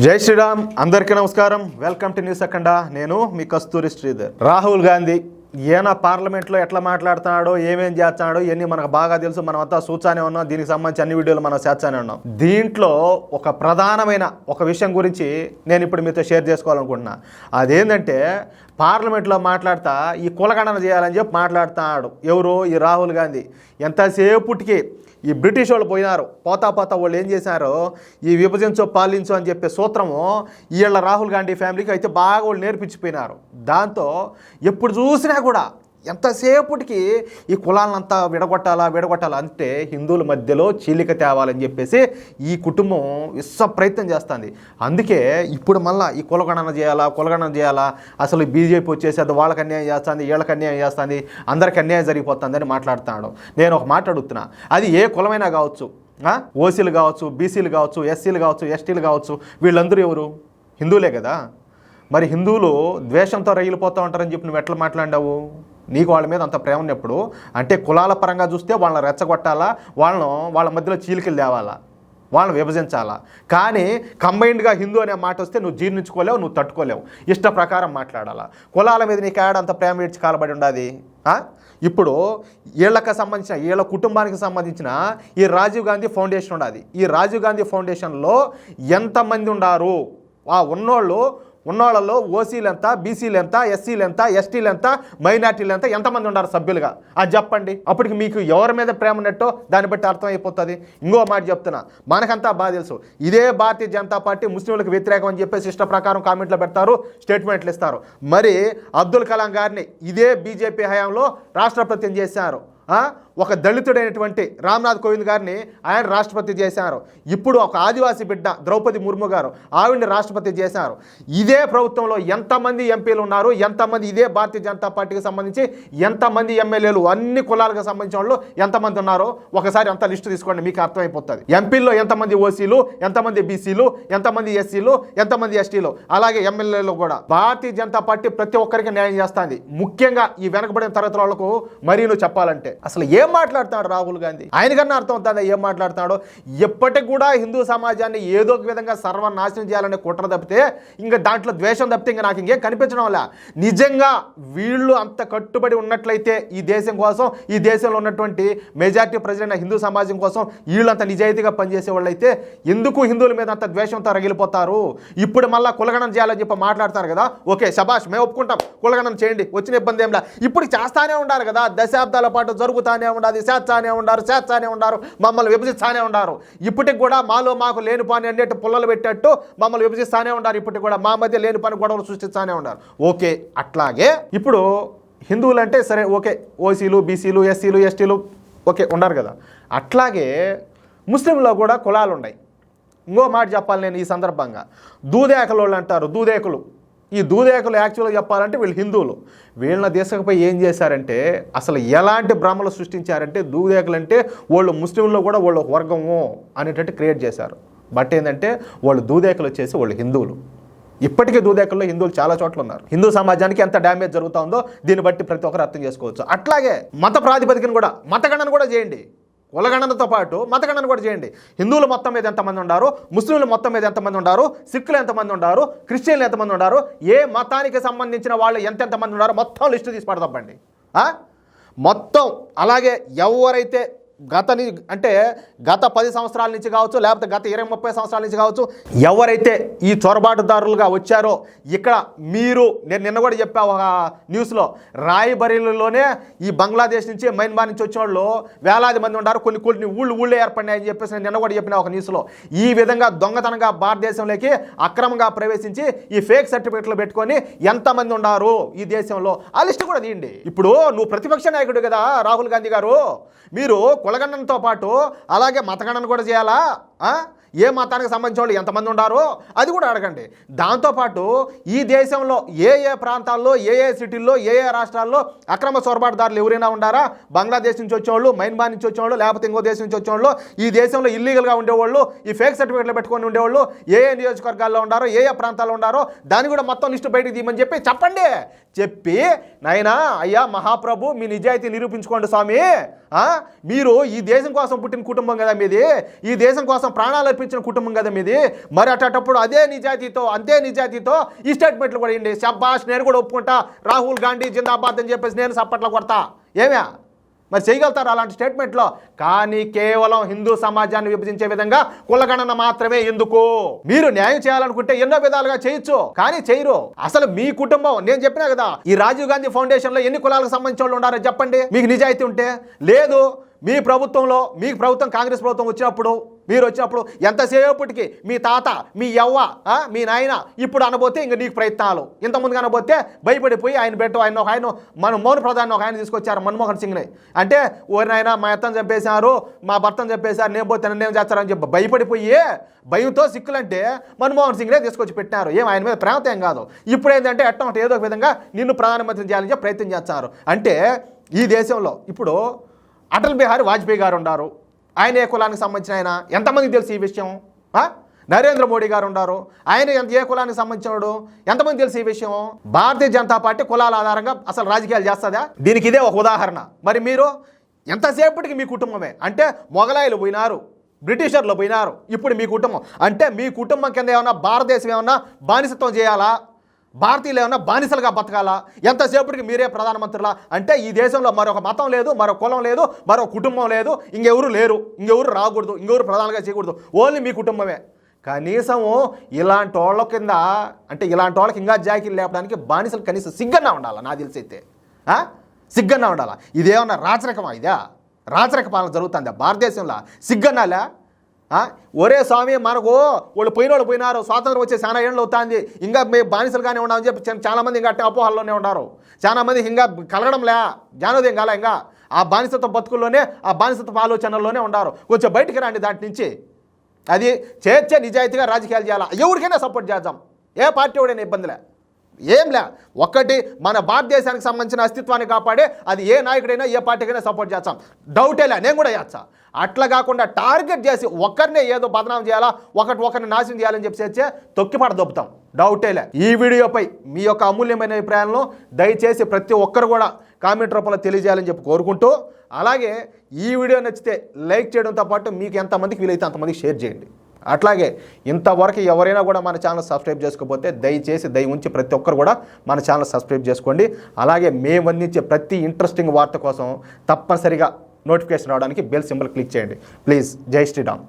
జై శ్రీరామ్, అందరికీ నమస్కారం. వెల్కమ్ టు న్యూస్ అఖండ. నేను మీ కస్తూరి శ్రీధర్. రాహుల్ గాంధీ ఈయన పార్లమెంట్లో ఎట్లా మాట్లాడుతున్నాడో, ఏమేం చేస్తున్నాడో ఇవన్నీ మనకు బాగా తెలుసు. మనమంతా చూచానే ఉన్నాం. దీనికి సంబంధించి అన్ని వీడియోలు మనం చేస్తానే ఉన్నాం. దీంట్లో ఒక ప్రధానమైన ఒక విషయం గురించి నేను ఇప్పుడు మీతో షేర్ చేసుకోవాలనుకుంటున్నా. అదేంటంటే పార్లమెంట్లో మాట్లాడుతా ఈ కులగణన చేయాలని చెప్పి మాట్లాడుతున్నాడు. ఎవరు? ఈ రాహుల్ గాంధీ. ఎంతసేపుటికి ఈ బ్రిటిష్ వాళ్ళు పోయినారు, పోతా వాళ్ళు ఏం చేశారో ఈ విభజించో పాలించో అని చెప్పే సూత్రము వీళ్ళ రాహుల్ గాంధీ ఫ్యామిలీకి అయితే బాగా వాళ్ళు నేర్పించిపోయినారు. దాంతో ఎప్పుడు చూసినా కూడా ఎంతసేపటికి ఈ కులాలంతా విడగొట్టాలా అంటే హిందువుల మధ్యలో చీలిక తేవాలని చెప్పేసి ఈ కుటుంబం విశ్వ ప్రయత్నం చేస్తుంది. అందుకే ఇప్పుడు మళ్ళీ ఈ కులగణన చేయాలా, అసలు బీజేపీ వచ్చేసి అది వాళ్ళకి అన్యాయం చేస్తుంది, వీళ్ళకి అన్యాయం చేస్తుంది, అందరికి అన్యాయం జరిగిపోతుందని మాట్లాడుతున్నాడు. నేను ఒక మాట అడుగుతున్నా, అది ఏ కులమైనా కావచ్చు, ఓసీలు కావచ్చు, బీసీలు కావచ్చు, ఎస్సీలు కావచ్చు, ఎస్టీలు కావచ్చు, వీళ్ళందరూ ఎవరు? హిందువులే కదా. మరి హిందువులు ద్వేషంతో రగిలిపోతూ ఉంటారని చెప్పి నువ్వు ఎట్లా మాట్లాడావు? నీకు వాళ్ళ మీద అంత ప్రేమ ఉన్నప్పుడు అంటే కులాల పరంగా చూస్తే వాళ్ళని రెచ్చగొట్టాలా, వాళ్ళ మధ్యలో చీలికలు తేవాలా, వాళ్ళని విభజించాలా. కానీ కంబైన్డ్గా హిందూ అనే మాట వస్తే నువ్వు జీర్ణించుకోలేవు, నువ్వు తట్టుకోలేవు. ఇష్ట ప్రకారం మాట్లాడాలా. కులాల మీద నీకు అంత ప్రేమ ఇచ్చి కాలబడి ఉండాది. ఇప్పుడు వీళ్ళ కుటుంబానికి సంబంధించిన ఈ రాజీవ్ గాంధీ ఫౌండేషన్ ఉండాది. ఈ రాజీవ్ గాంధీ ఫౌండేషన్లో ఎంతమంది ఉన్నారు? ఉన్నోళ్ళలో ఓసీలు ఎంత, బీసీలు ఎంత, ఎస్సీలు ఎంత, ఎస్టీలు ఎంత, మైనార్టీలు ఎంత, ఎంతమంది ఉన్నారు సభ్యులుగా? అది చెప్పండి. అప్పటికి మీకు ఎవరి మీద ప్రేమ ఉన్నట్టో దాన్ని బట్టి అర్థమైపోతుంది. ఇంకో మాట చెప్తున్నా, మనకంతా బాగా తెలుసు, ఇదే భారతీయ జనతా పార్టీ ముస్లింలకు వ్యతిరేకం అని చెప్పేసి ఇష్ట ప్రకారం కామెంట్లు పెడతారు, స్టేట్మెంట్లు ఇస్తారు. మరి అబ్దుల్ కలాం గారిని ఇదే బీజేపీ హయాంలో రాష్ట్రపతిని చేశారు. ఒక దళితుడైనటువంటి రామ్నాథ్ కోవింద్ గారిని ఆయన రాష్ట్రపతి చేశారు. ఇప్పుడు ఒక ఆదివాసీ బిడ్డ ద్రౌపది ముర్ము గారు ఆవిడ్ని రాష్ట్రపతి చేశారు. ఇదే ప్రభుత్వంలో ఎంతమంది ఎంపీలు ఉన్నారు, ఎంతమంది ఇదే భారతీయ జనతా పార్టీకి సంబంధించి ఎంతమంది ఎమ్మెల్యేలు, అన్ని కులాలకు సంబంధించిన వాళ్ళు ఎంతమంది ఉన్నారో ఒకసారి అంత లిస్టు తీసుకోండి, మీకు అర్థమైపోతుంది. ఎంపీల్లో ఎంతమంది ఓసీలు, ఎంతమంది బీసీలు, ఎంతమంది ఎస్సీలు, ఎంతమంది ఎస్టీలు, అలాగే ఎమ్మెల్యేలు కూడా. భారతీయ జనతా పార్టీ ప్రతి ఒక్కరికి న్యాయం చేస్తుంది, ముఖ్యంగా ఈ వెనకబడిన తరగతుల వాళ్ళకు. మరీ నువ్వు చెప్పాలంటే అసలు ఏం మాట్లాడుతున్నాడు రాహుల్ గాంధీ? ఆయనకన్నా అర్థం అవుతుందా ఏం మాట్లాడుతున్నాడో? ఎప్పటికి కూడా హిందూ సమాజాన్ని ఏదో ఒక విధంగా సర్వనాశనం చేయాలనే కుట్ర తప్పితే, ఇంకా దాంట్లో ద్వేషం తప్పితే ఇంకా నాకు ఇంకేం కనిపించడం వల్ల. నిజంగా వీళ్ళు అంత కట్టుబడి ఉన్నట్లయితే ఈ దేశం కోసం, ఈ దేశంలో ఉన్నటువంటి మెజారిటీ ప్రజలైన హిందూ సమాజం కోసం వీళ్ళంత నిజాయితీగా పనిచేసే వాళ్ళు అయితే ఎందుకు హిందువుల మీద అంత ద్వేషంతో రగిలిపోతారు? ఇప్పుడు మళ్ళీ కులగణన చేయాలని చెప్పి మాట్లాడతారు కదా. ఓకే, శబాష్, మేము ఒప్పుకుంటాం, కులగణన చేయండి, వచ్చిన ఇబ్బంది ఏంలా. ఇప్పుడు చేస్తానే ఉండాలి కదా, దశాబ్దాల పాటు జరుగుతానే ఉండాలి, చేస్తానే ఉండారు, మమ్మల్ని విభజిస్తానే ఉండారు. ఇప్పటికి కూడా మాకు లేని పని అన్నట్టు పుల్లలు పెట్టేట్టు మమ్మల్ని విభజిస్తానే ఉండారు. ఇప్పటికి కూడా మా మధ్య లేని పని గొడవలు సృష్టిస్తానే ఉండారు. ఓకే, అట్లాగే ఇప్పుడు హిందువులు అంటే సరే, ఓకే, ఓసీలు, బీసీలు, ఎస్సీలు, ఎస్టీలు ఓకే ఉన్నారు కదా. అట్లాగే ముస్లింలో కూడా కులాలు ఉన్నాయి. ఇంకో మాట చెప్పాలి నేను ఈ సందర్భంగా. దూదేకలు వాళ్ళు అంటారు, దూదేకులు. ఈ దూదేకులు యాక్చువల్గా చెప్పాలంటే వీళ్ళు హిందువులు. వీళ్ళ దేశంపై ఏం చేశారంటే అసలు ఎలాంటి భ్రమలు సృష్టించారంటే, దూదేకులు అంటే వాళ్ళు ముస్లింలో కూడా వాళ్ళు వర్గము అనేటట్టు క్రియేట్ చేశారు. బట్ ఏంటంటే వాళ్ళు దూదేకులు వచ్చేసి వాళ్ళు హిందువులు. ఇప్పటికీ దూదేకుల్లో హిందువులు చాలా చోట్ల ఉన్నారు. హిందూ సమాజానికి ఎంత డ్యామేజ్ జరుగుతుందో దీన్ని బట్టి ప్రతి ఒక్కరు అర్థం చేసుకోవచ్చు. అట్లాగే మత ప్రాతిపదికన కూడా మతగణన కూడా చేయండి. కులగణనతో పాటు మతగణన కూడా చేయండి. హిందువులు మొత్తం మీద ఎంతమంది ఉన్నారు, ముస్లింలు మొత్తం మీద ఎంతమంది ఉన్నారు, సిక్కులు ఎంతమంది ఉన్నారు, క్రిస్టియన్లు ఎంతమంది ఉన్నారు, ఏ మతానికి సంబంధించిన వాళ్ళు ఎంతెంతమంది ఉన్నారు, మొత్తం లిస్టు తీసి పడదప్పండి మొత్తం. అలాగే ఎవరైతే గత 10 సంవత్సరాల నుంచి కావచ్చు, లేకపోతే గత 20-30 సంవత్సరాల నుంచి కావచ్చు, ఎవరైతే ఈ చొరబాటుదారులుగా వచ్చారో ఇక్కడ నేను నిన్న కూడా చెప్పా ఒక న్యూస్లో, రాయబరేలీలోనే ఈ బంగ్లాదేశ్ నుంచి, మయన్మార్ నుంచి వచ్చిన వాళ్ళు వేలాది మంది ఉన్నారు. కొన్ని ఊళ్ళే ఏర్పడినాయని చెప్పేసి నేను నిన్న కూడా చెప్పిన ఒక న్యూస్లో. ఈ విధంగా దొంగతనంగా భారతదేశంలోకి అక్రమంగా ప్రవేశించి ఈ ఫేక్ సర్టిఫికెట్లు పెట్టుకొని ఎంతమంది ఉన్నారు ఈ దేశంలో, ఆ లిస్టు కూడా తీయండి. ఇప్పుడు నువ్వు ప్రతిపక్ష నాయకుడు కదా రాహుల్ గాంధీ గారు, మీరు కులగణనతో పాటు అలాగే మతగణన కూడా చేయాలా? ఏ మతానికి సంబంధించిన వాళ్ళు ఎంతమంది ఉన్నారో అది కూడా అడగండి. దాంతోపాటు ఈ దేశంలో ఏ ప్రాంతాల్లో, ఏ సిటీల్లో, ఏ రాష్ట్రాల్లో అక్రమ చొరబాటుదారులు ఎవరైనా ఉండారా? బంగ్లాదేశ్ నుంచి వచ్చేవాళ్ళు, మయన్మార్ నుంచి వచ్చేవాళ్ళు, లేకపోతే ఇంకో దేశం నుంచి వచ్చేవాళ్ళు, ఈ దేశంలో ఇల్లీగల్గా ఉండేవాళ్ళు, ఈ ఫేక్ సర్టిఫికెట్లు పెట్టుకొని ఉండేవాళ్ళు ఏ నియోజకవర్గాల్లో ఉండారో, ఏ ప్రాంతాల్లో ఉండారో దాన్ని కూడా మొత్తం లిస్టు బయటకు తీయమని చెప్పండి. చెప్పి నాయనా అయ్యా మహాప్రభు మీ నిజాయితీ నిరూపించుకోండి స్వామి, మీరు ఈ దేశం కోసం పుట్టిన కుటుంబం కదా మీది, ఈ దేశం కోసం ప్రాణాలు అనుభవించిన కుటుంబం కదా మీది. మరి అటప్పుడు అదే నిజాయితీతో ఈ స్టేట్మెంట్లు కూడా ఇండి. శబ్బాష్, నేను కూడా ఒప్పుకుంటా, రాహుల్ గాంధీ జిందాబాద్ అని చెప్పేసి నేను సప్పట్లో కొడతా. ఏమే మరి చేయగలుగుతారు అలాంటి స్టేట్మెంట్లో? కానీ కేవలం హిందూ సమాజాన్ని విభజించే విధంగా కులగణన మాత్రమే ఎందుకు? మీరు న్యాయం చేయాలనుకుంటే ఎన్నో విధాలుగా చేయొచ్చు, కానీ చేయరు. అసలు మీ కుటుంబం, నేను చెప్పినా కదా, ఈ రాజీవ్ గాంధీ ఫౌండేషన్ లో ఎన్ని కులాలకు సంబంధించిన వాళ్ళు ఉన్నారో చెప్పండి, మీకు నిజాయితీ ఉంటే. లేదు, మీ ప్రభుత్వంలో, మీకు ప్రభుత్వం కాంగ్రెస్ ప్రభుత్వం వచ్చినప్పుడు, మీరు వచ్చినప్పుడు ఎంతసేపటికి మీ తాత, మీ యవ్వ, మీ నాయన ఇప్పుడు అనబోతే ఇంక నీకు ప్రయత్నాలు. ఇంతకుముందుగా అనబోతే భయపడిపోయి ఆయన మన మౌన ప్రధాని ఒక ఆయన తీసుకొచ్చారు, మన్మోహన్ సింగ్ని. అంటే ఓరినైనా మా అత్తను చంపేశారు, మా భర్తను చంపేశారు, నేను పోతే నన్ను ఏం చేస్తారని చెప్పి భయపడిపోయి, భయంతో సిక్కులంటే మన్మోహన్ సింగ్నే తీసుకొచ్చి పెట్టినారు. ఆయన మీద ప్రేమతో ఏం కాదు. ఇప్పుడు ఏంటంటే ఎట్టమంటే ఏదో ఒక విధంగా నిన్ను ప్రధానమంత్రి చేయాలని చెప్పి ప్రయత్నం చేస్తారు. అంటే ఈ దేశంలో ఇప్పుడు అటల్ బిహారీ వాజ్పేయి గారు ఉన్నారు, ఆయన ఏ కులానికి సంబంధించిన ఆయన, ఎంతమందికి తెలుసు ఈ విషయం? నరేంద్ర మోడీ గారు ఉన్నారు, ఆయన ఏ కులానికి సంబంధించినవాడు, ఎంతమంది తెలుసు ఈ విషయం? భారతీయ జనతా పార్టీ కులాల ఆధారంగా అసలు రాజకీయాలు చేస్తుందా? దీనికి ఇదే ఒక ఉదాహరణ. మరి మీరు ఎంతసేపటికి మీ కుటుంబమే అంటే, మొగలాయిలు పోయినారు, బ్రిటిషర్లు పోయినారు, ఇప్పుడు మీ కుటుంబం అంటే, మీ కుటుంబం కింద ఏమన్నా భారతదేశం ఏమన్నా బానిసత్వం చేయాలా? భారతీయులు ఏమన్నా బానిసలుగా బతకాలా? ఎంతసేపటికి మీరే ప్రధానమంత్రులా? అంటే ఈ దేశంలో మరొక మతం లేదు, మరో కులం లేదు, మరో కుటుంబం లేదు, ఇంకెవరు లేరు, ఇంకెవరు రాకూడదు, ఇంకెవరు ప్రధానంగా చేయకూడదు, ఓన్లీ మీ కుటుంబమే. కనీసము ఇలాంటి వాళ్ళ కింద అంటే ఇలాంటి వాళ్ళకి ఇంకా జాకీలు లేపడానికి బానిసలు కనీసం సిగ్గన్నా ఉండాలా? నాకు తెలిసి అయితే సిగ్గన్నా ఉండాలా? ఇదేమన్నా రాచరికమా? ఇదా రాచరిక పాలన జరుగుతుందా భారతదేశంలో? సిగ్గన్నాలే? ఒరే స్వామి, మనకు వాళ్ళు పోయినారు, స్వాతంత్రం వచ్చే చాలా ఏళ్ళు అవుతుంది, ఇంకా మేము బానిసలుగానే ఉన్నామని చెప్పి చాలామంది ఇంకా అట్టే అపోహల్లోనే ఉన్నారు. చాలామంది ఇంకా కలగడంలే, జ్ఞానోదయం కాలే, ఇంకా ఆ బానిసత్వ బతుకుల్లోనే, ఆ బానిసత్వ ఆలోచనల్లోనే ఉన్నారు. కొంచెం బయటికి రండి దాంట్ నుంచి. అది చేర్చే నిజాయితీగా రాజకీయాలు చేయాలా? ఎవరికైనా సపోర్ట్ చేద్దాం, ఏ పార్టీ ఎవడైనా ఇబ్బందిలే, ఏంలే. ఒక్కటి మన భారతదేశానికి సంబంధించిన అస్తిత్వాన్ని కాపాడే అది ఏ నాయకుడైనా ఏ పార్టీకైనా సపోర్ట్ చేస్తాం, డౌటేలే, నేను కూడా చేస్తా. అట్లా కాకుండా టార్గెట్ చేసి ఒక్కరినే ఏదో బదనాం చేయాలా, ఒకరిని నాశనం చేయాలని చెప్పి చేస్తే తొక్కిపాట దొబ్బుతాం, డౌటేలే. ఈ వీడియోపై మీ యొక్క అమూల్యమైన అభిప్రాయాలను దయచేసి ప్రతి ఒక్కరు కూడా కామెంట్ రూపంలో తెలియజేయాలని చెప్పి కోరుకుంటూ, అలాగే ఈ వీడియో నచ్చితే లైక్ చేయడంతో పాటు మీకు ఎంతమందికి వీలైతే అంతమందికి షేర్ చేయండి. అట్లాగే ఇంతవరకు ఎవరైనా కూడా మన ఛానల్ సబ్స్క్రైబ్ చేసుకోకపోతే దయచేసి దయ ఉంచి ప్రతి ఒక్కరు కూడా మన ఛానల్ సబ్స్క్రైబ్ చేసుకోండి. అలాగే మేము అందించే ప్రతి ఇంట్రెస్టింగ్ వార్త కోసం తప్పనిసరిగా నోటిఫికేషన్ రావడానికి బెల్ సింబల్ క్లిక్ చేయండి. ప్లీజ్. జై శ్రీరామ్.